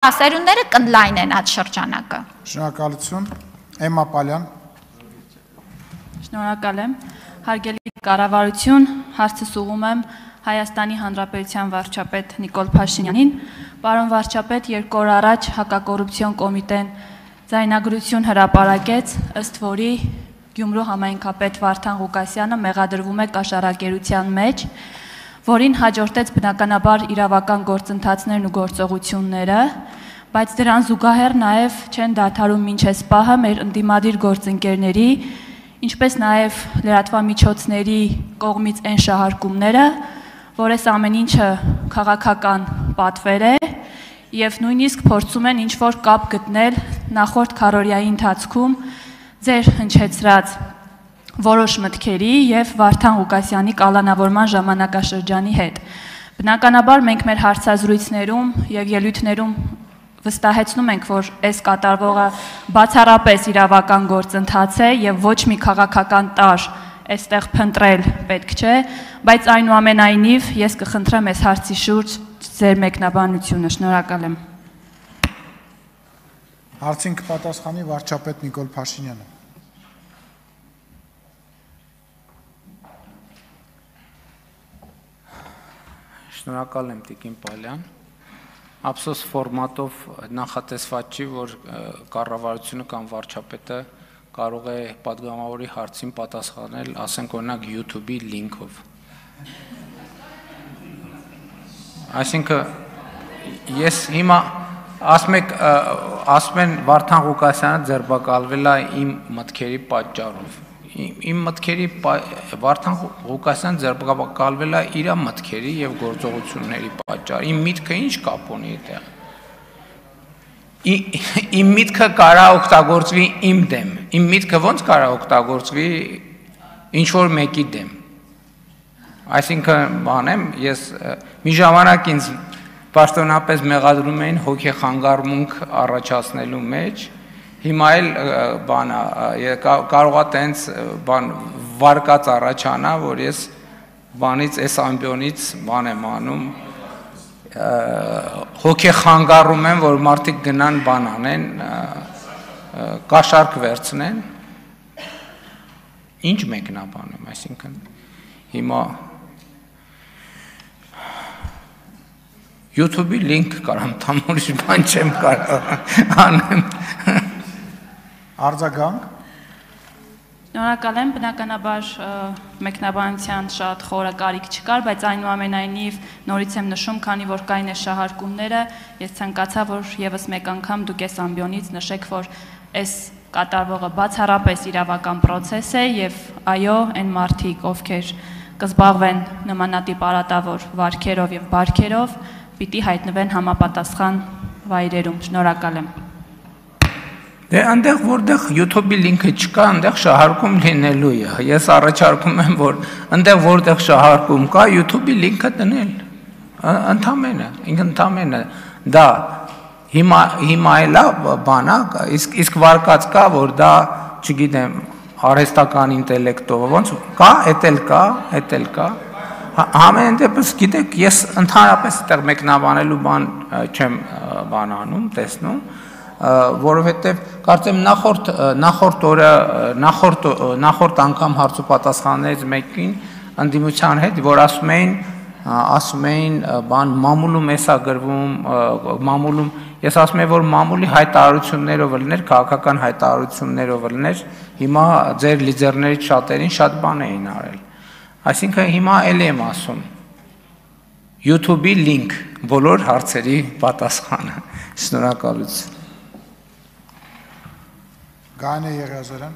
Սերունդները կընդլայնեն այդ շրջանակը։ Շնորհակալություն, Էմմա Պալյան։ Շնորհակալ եմ, հարգելի կառավարություն, հարցս ուղղում եմ Հայաստանի Հանրապետության վարչապետ Նիկոլ Փաշինյանին։ Պարոն վարչապետ, 2 օր առաջ հակակոռուպցիոն կոմիտեն ձայնագրություն հրապարակեց, ըստ որի Գյումրու համայնքապետ Վարդան Ղուկասյանը մեղադրվում է կաշառակերության մեջ, որին հաջորդեց բնականաբար իրավական գործընթացներն ու գործողությունները, բայց դրան զուգահեռ նաև չեն դադարում մինչ այս պահը մեր ընդդիմադիր գործընկերների, ինչպես նաև լրատվամիջոցների կողմից այն շահարկումները, որ այս ամեն ինչը քաղաքական պատվեր է եւ նույնիսկ փորձում են ինչ-որ կապ գտնել նախորդ քառօրյայի ընթացքում ձեր հնչեցրած որոշ մտքերի եւ Վարդան Ղուկասյանի կալանավորման ժամանակաշրջանի հետ։ Բնականաբար մենք մեր հարցազրույցներում եւ ելույթներում վստահեցնում ենք, որ այս կատարվողը բացառապես իրավական գործընթաց է եւ ոչ մի քաղաքական տարր այստեղ փնտրել պետք չէ, բայց այնուամենայնիվ ես կխնդրեմ այս հարցի շուրջ ձեր մեկնաբանությունը։ Շնորհակալ եմ։ Հարցին կպատասխանի վարչապետ Նիկոլ Փաշինյանը։ Շնորհակալ եմ Տիկին Պալյան։ Ափսոս ֆորմատով նախատեսված չի, որ կառավարությունը կամ վարչապետը կարող է պատգամավորի հարցին պատասխանել, ասենք օրինակ YouTube-ի լինքով։ Այսինքն ես հիմա ասում են Վարդան Ղուկասյանը ձերբակալվել է իմ մտքերի պատճառով։ Իմ մտքերի Վարդան Ղուկասյանը ձերբակալվել է իր մտքերի եւ գործողությունների պատճառով։ Իմ միտքը ինչ կապ ունի այդտեղ։ Իմ միտքը կարող օգտագործվի իմ դեմ։ Իմ միտքը ո՞նց կարող օգտագործվի ինչ որ մեկի դեմ։ Այսինքն բանեմ, ես մի ժամանակ ինձ պաշտոնապես մեղադրում էին հոգեխանգարմունք առաջացնելու մեջ, հիմա էլ բանա կարողա տենց բան վարկած առաջանա, որ ես բանից այս ամբիոնից բան եմ անում, հոգեխանգարում եմ, որ մարդիկ գնան բան անեն, կաշառք վերցնեն, ինչ մեկնաբանում, այսինքն հիմա YouTube-ի լինք կարամ տամ, ուրիշ բան չեմ կարող անեմ։ Արձագանք։ Շնորհակալ եմ, բնականաբար մեկնաբանության շատ խորը կարիք չկար, բայց այնուամենայնիվ նորից եմ նշում, քանի որ կային այս շահարկումները, ես ցանկացա, որ եւս մեկ անգամ դուք այս ամբիոնից նշեք, որ այս կատարվողը բացառապես իրավական process է եւ այո, այն մարդիկ, ովքեր կզբաղվեն նմանատիպ արատավոր վարքերով եւ բարքերով, պիտի հայտնվեն համապատասխան վայրերում։ Շնորհակալ եմ։ Դե այնտեղ որտեղ YouTube-ի լինքը չկա, այնտեղ շահարկում լինելու է։ Ես առաջարկում եմ, որ այնտեղ որտեղ շահարկում կա, YouTube-ի լինքը դնել։ Ընդամենը դա հիմա էլա բանա, իսկ վարկած կա, որ դա, չգիտեմ, արհեստական ինտելեկտով, ոնց կա, էդ էլ կա։ Համեն դեպս գիտեք, ես ընդհանրապես այդտեղ մեկնաբանելու բան չեմ բան անում, տեսնում, որովհետև կարծեմ նախորդ անգամ հարց ու պատասխաններից մեկին ընդդիմության հետ, որ ասում էին բան մամուլում էսա գրվում, մամուլում, ես ասում եմ, որ մամուլի հայտարարություններով լներ, քաղաքական հայտարարություններով լներ, հիմա ձեր լիդերներից շատերին շատ բան էին արել։ Այսինքն հիմա էլ եմ ասում YouTube-ի լինք բոլոր հարցերի պատասխանը։ Շնորհակալություն։ Գանե Եղիազարյան։